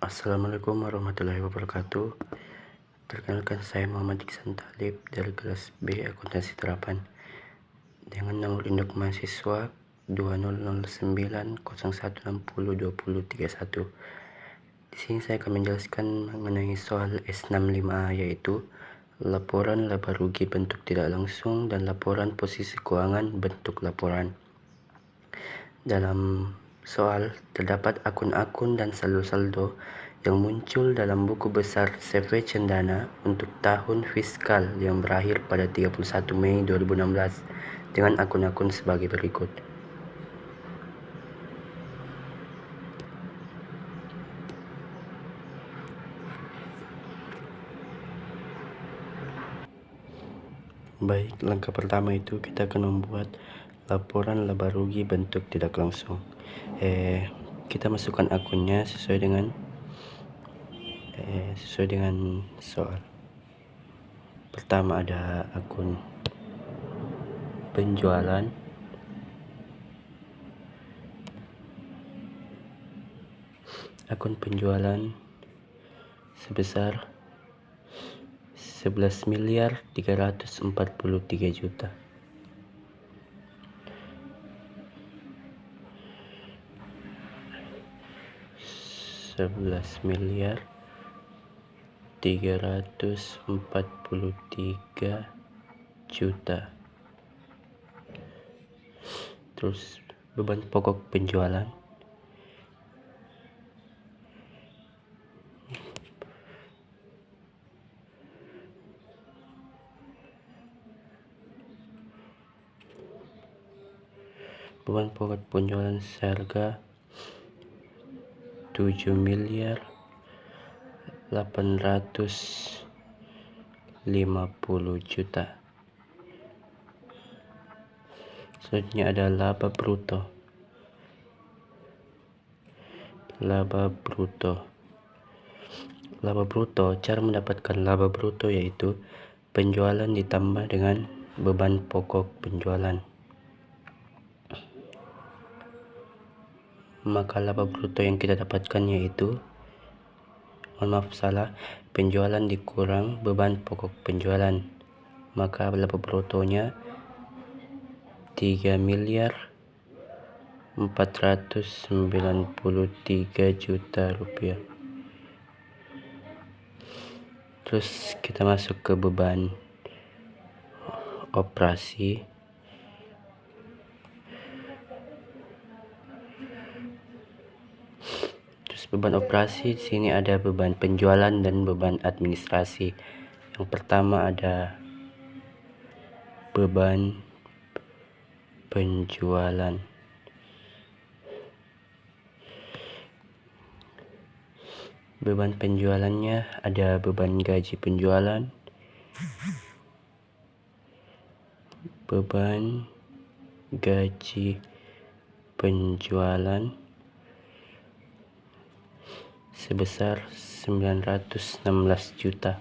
Assalamualaikum warahmatullahi wabarakatuh. Perkenalkan, saya Muhammad Iksan Talib dari kelas B Akuntansi Terapan dengan nomor induk mahasiswa 200901602031. Di sini saya akan menjelaskan mengenai soal S65A, yaitu laporan laba rugi bentuk tidak langsung dan laporan posisi keuangan bentuk laporan. Dalam soal terdapat akun-akun dan saldo-saldo yang muncul dalam buku besar CV Cendana untuk tahun fiskal yang berakhir pada 31 Mei 2016 dengan akun-akun sebagai berikut. Baik, langkah pertama itu kita akan membuat laporan laba rugi bentuk tidak langsung. Kita masukkan akunnya sesuai dengan soal. Pertama ada akun penjualan, sebesar 11.343.000.000. Terus beban pokok penjualan seharga 7.850.000.000. Selanjutnya ada laba bruto. Cara mendapatkan laba bruto yaitu penjualan ditambah dengan beban pokok penjualan. Maka laba bruto yang kita dapatkan yaitu penjualan dikurang beban pokok penjualan, maka laba brutonya 3.493.000.000 rupiah. Terus kita masuk ke beban operasi. Beban operasi di sini ada beban penjualan dan beban administrasi. Yang pertama ada beban penjualan. Beban penjualannya ada beban gaji penjualan, sebesar 916 juta.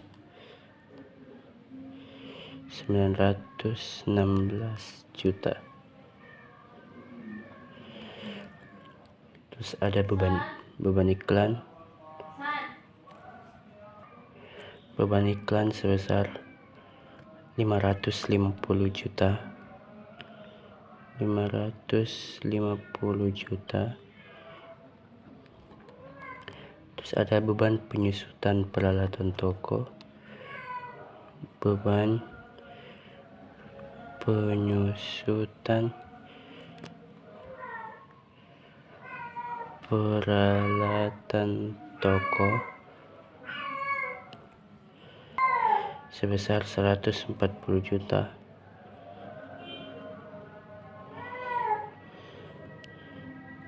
Terus ada beban iklan. Beban iklan sebesar 550 juta. Terus ada beban penyusutan peralatan toko. Beban penyusutan peralatan toko sebesar 140 juta.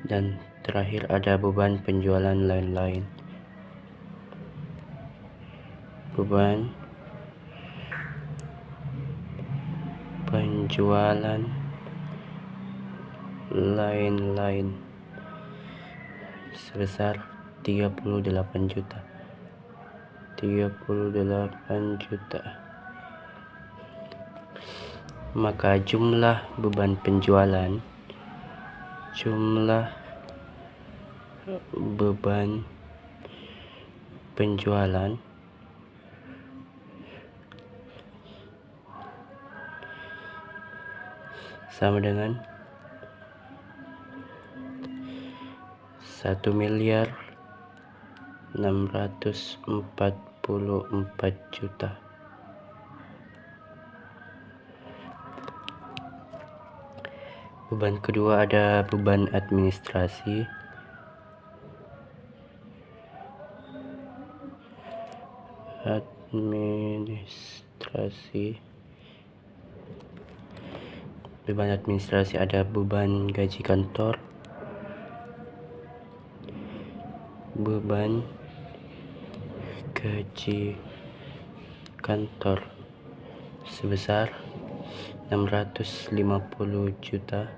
Dan terakhir ada beban penjualan lain-lain. Beban penjualan lain-lain sebesar 38 juta. Maka jumlah beban penjualan, jumlah beban penjualan sama dengan 1.644.000.000. Beban kedua ada beban administrasi. Beban administrasi ada beban gaji kantor, beban gaji kantor sebesar 650 juta.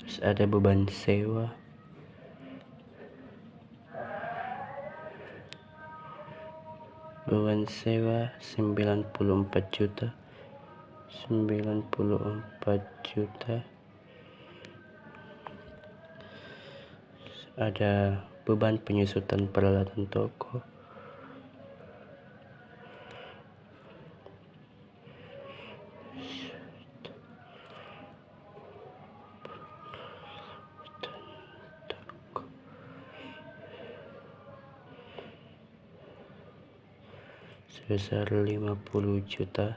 Terus ada beban sewa, beban sewa 94 juta. Ada beban penyusutan peralatan toko, sebesar 50 juta.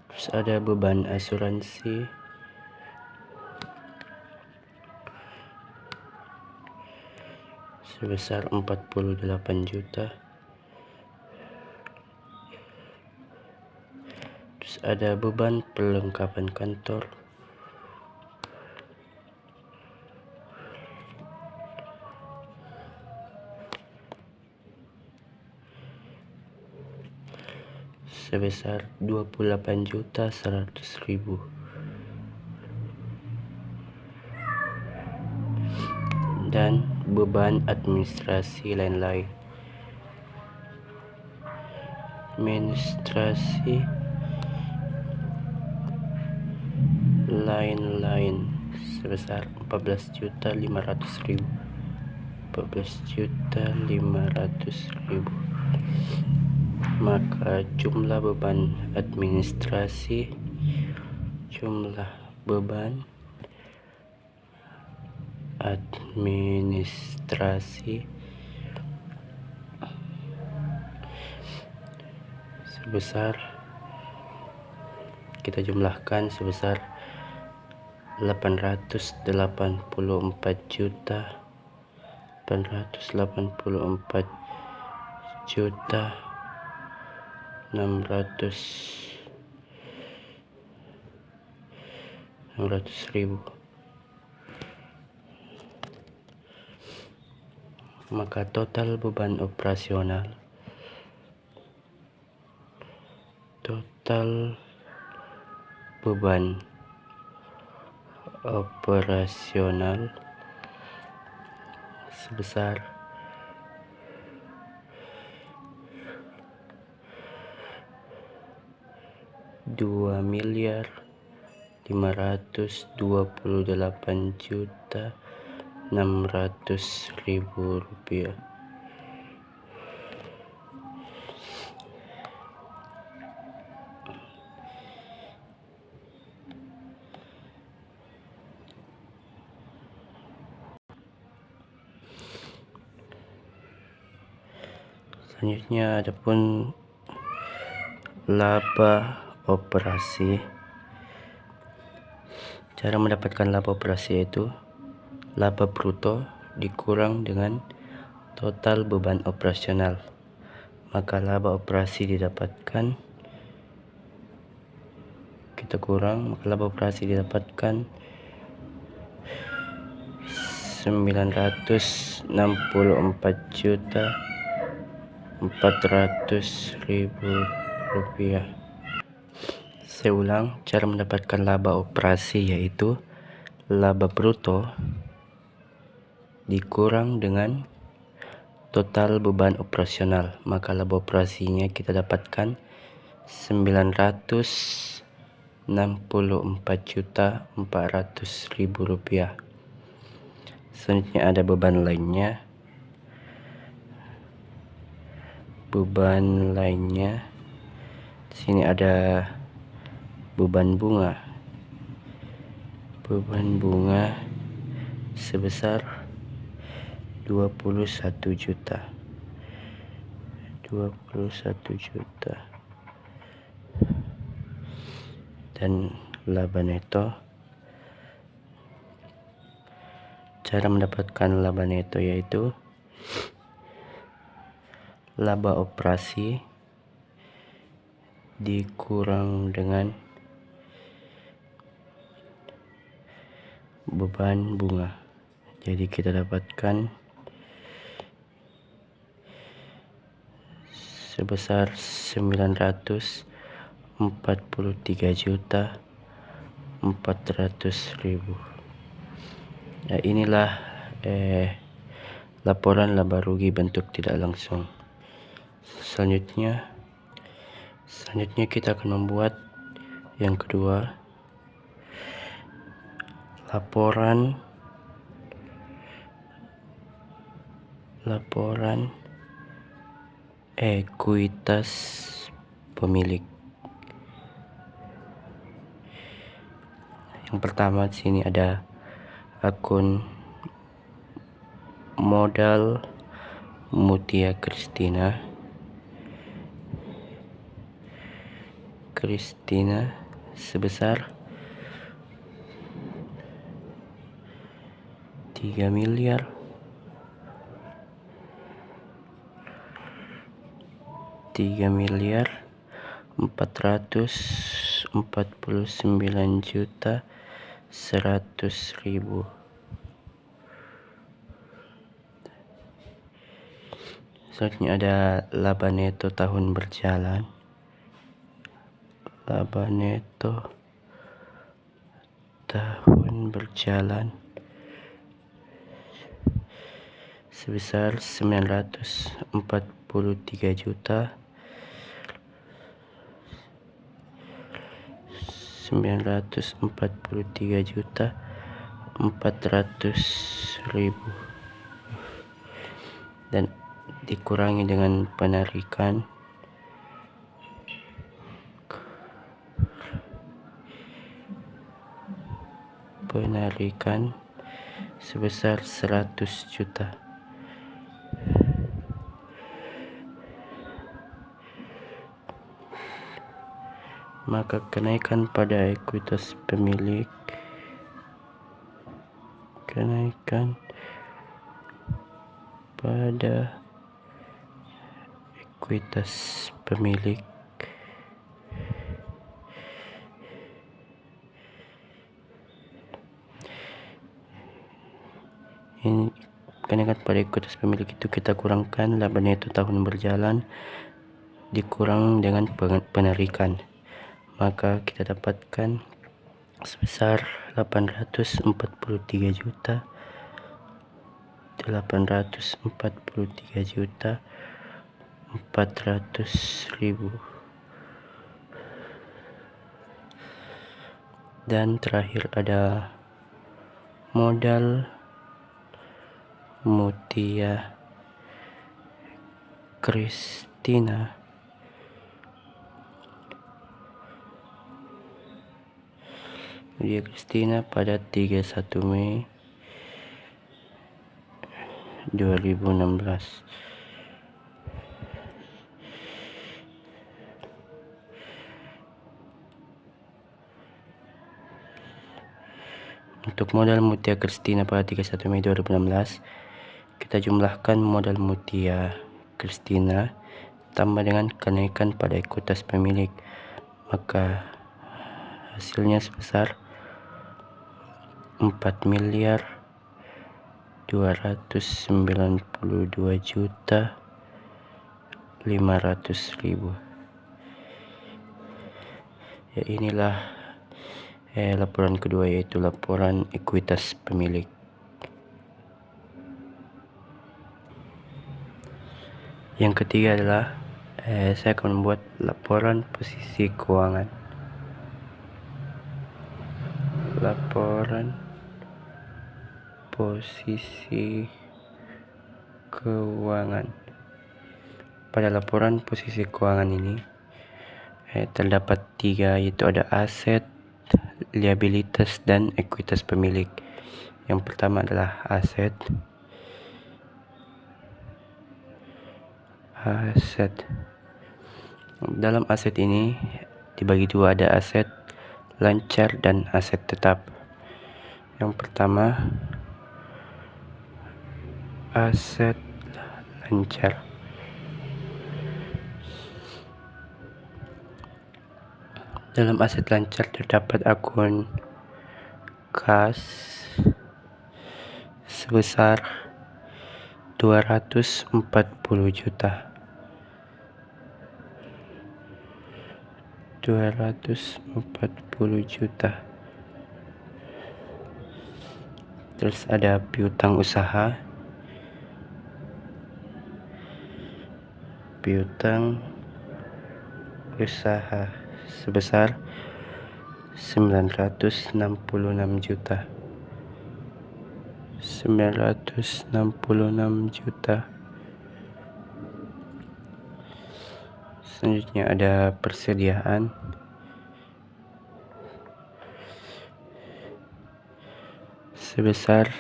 Terus ada beban asuransi sebesar 48 juta. Terus ada beban perlengkapan kantor sebesar 28.100.000. Dan beban administrasi lain-lain. Sebesar 14.500.000. Maka jumlah beban administrasi sebesar, kita jumlahkan sebesar 884 juta 600.000. Maka total beban operasional sebesar 2.528.600.000 rupiah. Selanjutnya adapun laba operasi. Cara mendapatkan laba operasi yaitu laba bruto dikurang dengan total beban operasional. Maka laba operasi didapatkan, kita kurang, maka laba operasi didapatkan 964.400.000 rupiah. Saya ulang, cara mendapatkan laba operasi yaitu laba bruto dikurang dengan total beban operasional. Maka laba operasinya kita dapatkan Rp964.400.000. Selanjutnya ada beban lainnya. Di sini ada beban bunga. Beban bunga sebesar 21 juta. Dan laba neto, cara mendapatkan laba neto yaitu laba operasi dikurang dengan beban bunga. Jadi kita dapatkan sebesar 943.400.000. Nah, inilah laporan laba rugi bentuk tidak langsung. Selanjutnya kita akan membuat yang kedua, laporan ekuitas pemilik. Yang pertama di sini ada akun modal Mutia Kristina sebesar 3.449.100.000. Selanjutnya ada laba neto tahun berjalan. Laba neto tahun berjalan sebesar 943.400.000 dan dikurangi dengan penarikan sebesar 100 juta. Maka kenaikan pada ekuitas pemilik itu kita kurangkan laba neto tahun berjalan dikurang dengan penarikan, maka kita dapatkan sebesar 843.400.000. Dan terakhir ada modal Mutia Kristina pada 31 Mei 2016. Untuk modal Mutia Kristina pada 31 Mei 2016, kita jumlahkan modal Mutia Kristina tambah dengan kenaikan pada ekuitas pemilik, maka hasilnya sebesar 4.292.500.000. Ya, inilah laporan kedua, yaitu laporan ekuitas pemilik. Yang ketiga adalah Saya akan membuat laporan posisi keuangan. Laporan posisi keuangan. Pada laporan posisi keuangan ini terdapat 3, yaitu ada aset, liabilitas, dan ekuitas pemilik. Yang pertama adalah aset. Dalam aset ini dibagi dua, ada aset lancar dan aset tetap. Yang pertama, aset lancar. Dalam aset lancar terdapat akun kas sebesar 240 juta. 240 juta. Terus ada piutang usaha. Piutang usaha sebesar 966 juta. 966 juta. Selanjutnya ada persediaan. Sebesar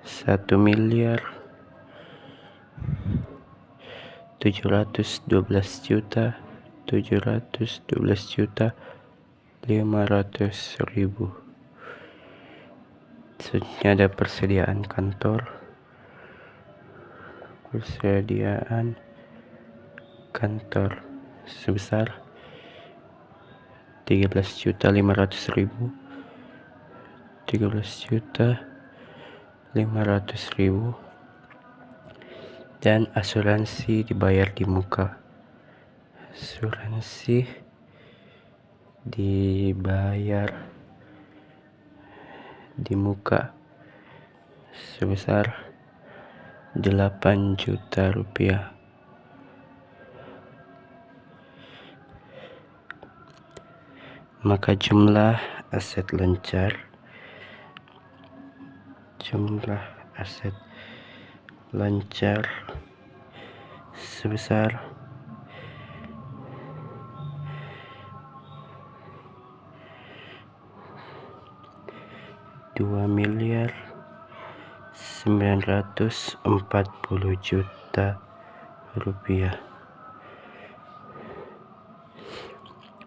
1.712 juta 500.000. Selanjutnya ada persediaan kantor. Persediaan kantor sebesar 13.500.000. 13.500.000. Dan asuransi dibayar di muka. Asuransi dibayar di muka sebesar 8 juta rupiah. Maka jumlah aset lancar sebesar 2.940 juta rupiah.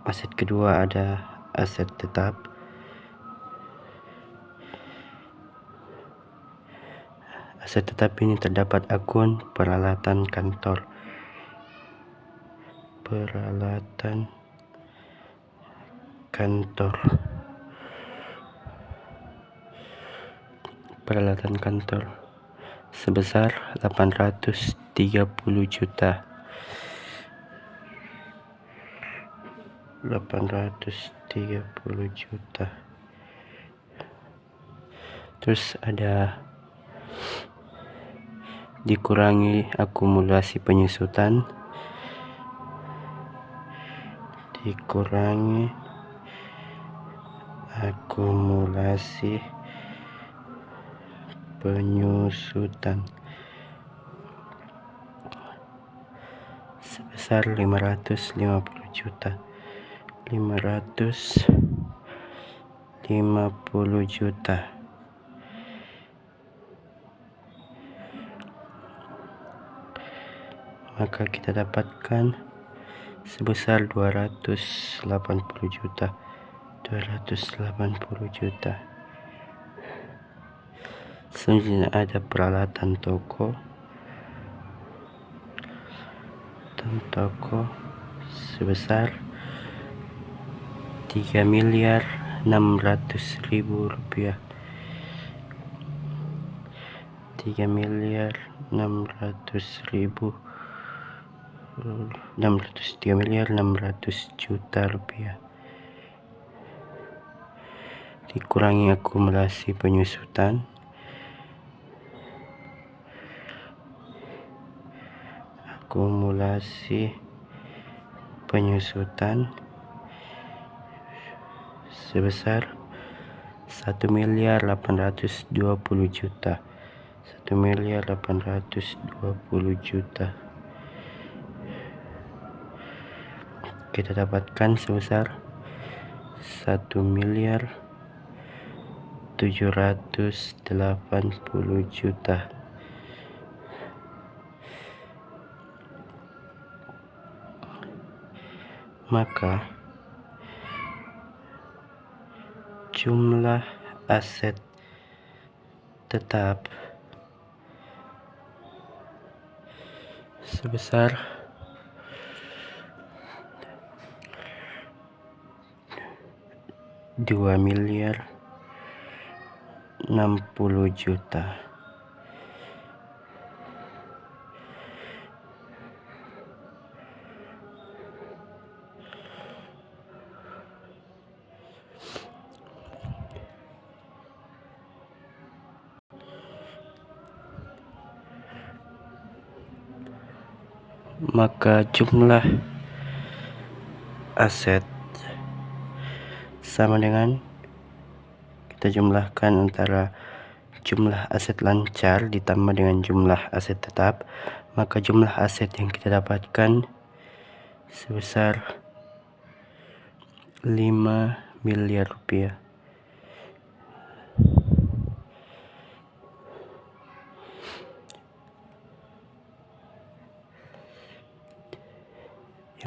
Aset kedua ada aset tetap. Aset tetap ini terdapat akun peralatan kantor. Peralatan kantor sebesar 830 juta. 830 juta. Terus ada dikurangi akumulasi penyusutan. Dikurangi akumulasi penyusutan sebesar 550 juta. 550 juta. Maka kita dapatkan sebesar 280 juta. 280 juta. Selanjutnya ada peralatan toko. Sebesar 3.600.000 rupiah. 3.600 juta rupiah. Dikurangi akumulasi penyusutan. akumulasi penyusutan sebesar 1.820.000.000. 1.820.000.000 kita dapatkan sebesar 1.780.000.000. Maka jumlah aset tetap sebesar 2.060.000.000. Maka jumlah aset sama dengan, kita jumlahkan antara jumlah aset lancar ditambah dengan jumlah aset tetap, maka jumlah aset yang kita dapatkan sebesar 5 miliar rupiah.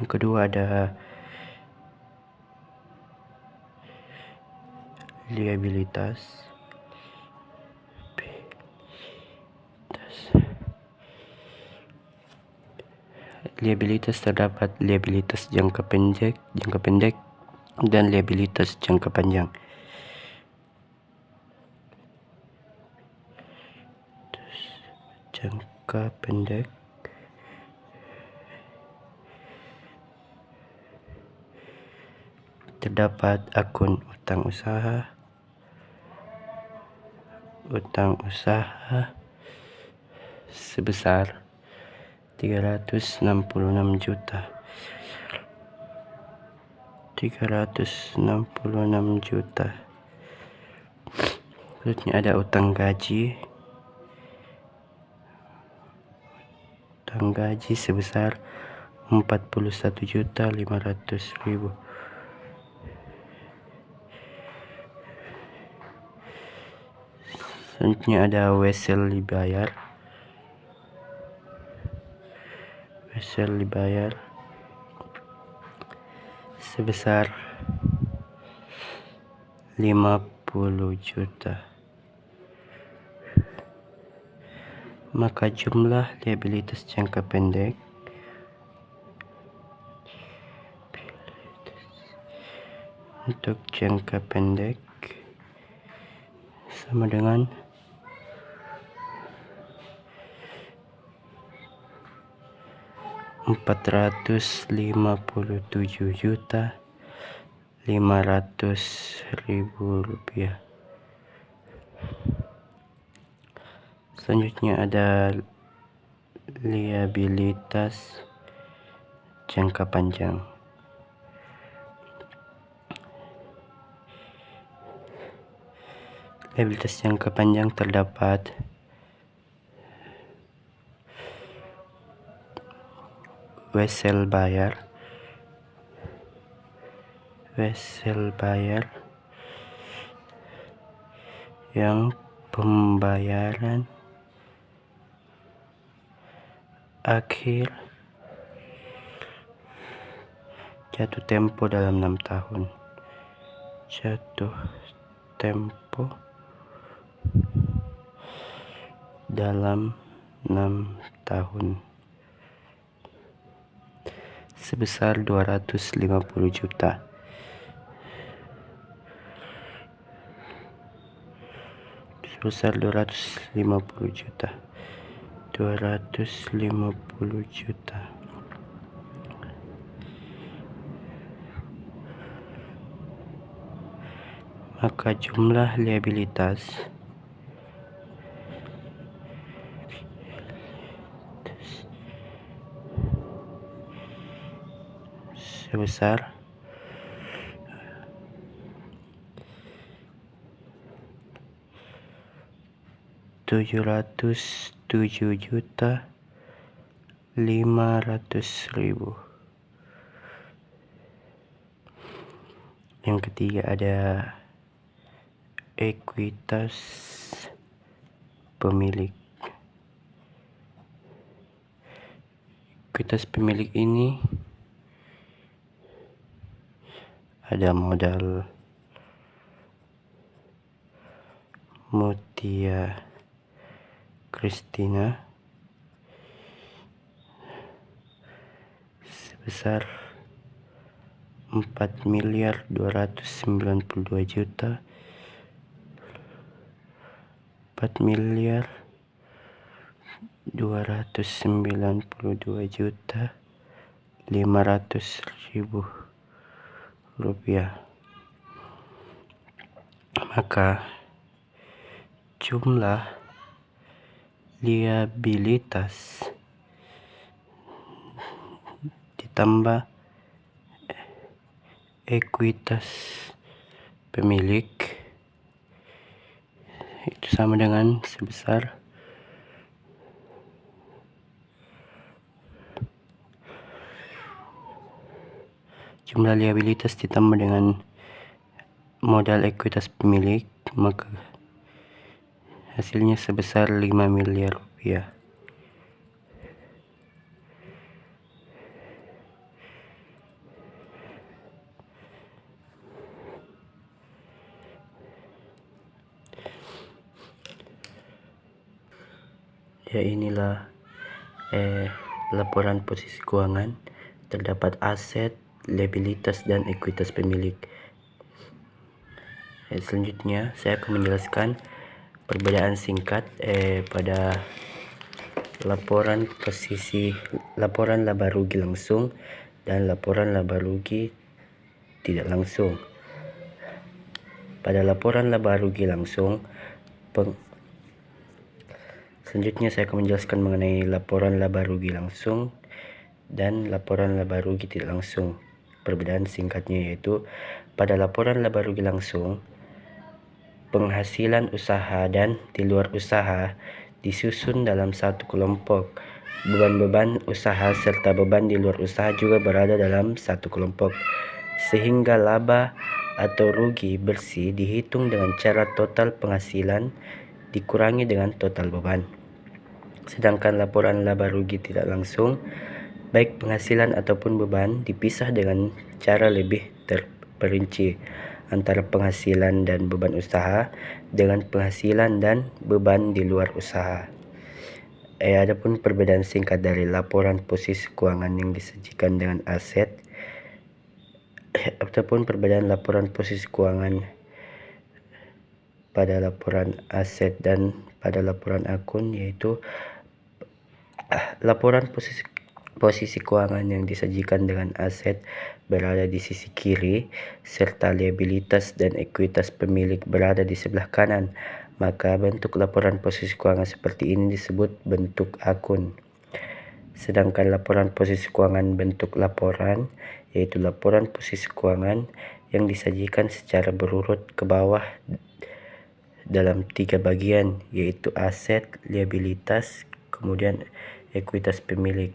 Yang kedua ada liabilitas. Liabilitas terdapat liabilitas jangka pendek dan liabilitas jangka panjang. Jangka pendek terdapat akun utang usaha sebesar 366 juta. Berikutnya ada utang gaji sebesar 41.500.000. Selanjutnya ada wesel dibayar sebesar 50 juta. Maka jumlah liabilitas jangka pendek untuk jangka pendek sama dengan 457.500.000 rupiah. Selanjutnya ada liabilitas jangka panjang. Liabilitas jangka panjang terdapat wesel bayar yang pembayaran akhir jatuh tempo dalam 6 tahun. Sebesar 250 juta. Sebesar 250 juta. Maka jumlah liabilitas sebesar Rp707.500.000. Yang ketiga ada ekuitas pemilik. Ekuitas pemilik ini ada modal Mutia Christina sebesar 4.292.000.000, 4.292.500.000 rupiah. Maka jumlah liabilitas ditambah ekuitas pemilik itu sama dengan sebesar jumlah liabilitas ditambah dengan modal ekuitas pemilik, maka hasilnya sebesar 5 miliar rupiah. Ya, inilah laporan posisi keuangan. Terdapat aset, liabilitas, dan ekuitas pemilik. Selanjutnya saya akan menjelaskan perbedaan singkat pada laporan laba rugi langsung dan laporan laba rugi tidak langsung. Pada laporan laba rugi langsung, selanjutnya saya akan menjelaskan mengenai laporan laba rugi langsung dan laporan laba rugi tidak langsung. Perbedaan singkatnya yaitu pada laporan laba rugi langsung, penghasilan usaha dan di luar usaha disusun dalam satu kelompok. Beban-beban usaha serta beban di luar usaha juga berada dalam satu kelompok, sehingga laba atau rugi bersih dihitung dengan cara total penghasilan dikurangi dengan total beban. Sedangkan laporan laba rugi tidak langsung, baik penghasilan ataupun beban dipisah dengan cara lebih terperinci antara penghasilan dan beban usaha dengan penghasilan dan beban di luar usaha. Adapun perbedaan singkat dari laporan posisi keuangan yang disajikan dengan aset ataupun perbedaan laporan posisi keuangan pada laporan aset dan pada laporan akun, yaitu laporan posisi keuangan yang disajikan dengan aset berada di sisi kiri serta liabilitas dan ekuitas pemilik berada di sebelah kanan, maka bentuk laporan posisi keuangan seperti ini disebut bentuk akun. Sedangkan laporan posisi keuangan bentuk laporan, yaitu laporan posisi keuangan yang disajikan secara berurut ke bawah dalam 3 bagian, yaitu aset, liabilitas, kemudian ekuitas pemilik.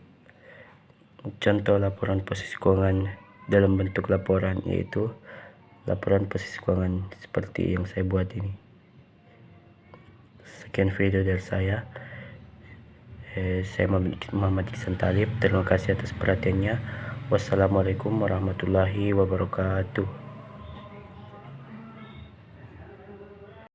Contoh laporan posisi keuangan dalam bentuk laporan yaitu laporan posisi keuangan seperti yang saya buat ini. Sekian video dari saya. Saya Muhammad Iksan Talib. Terima kasih atas perhatiannya. Wassalamualaikum warahmatullahi wabarakatuh.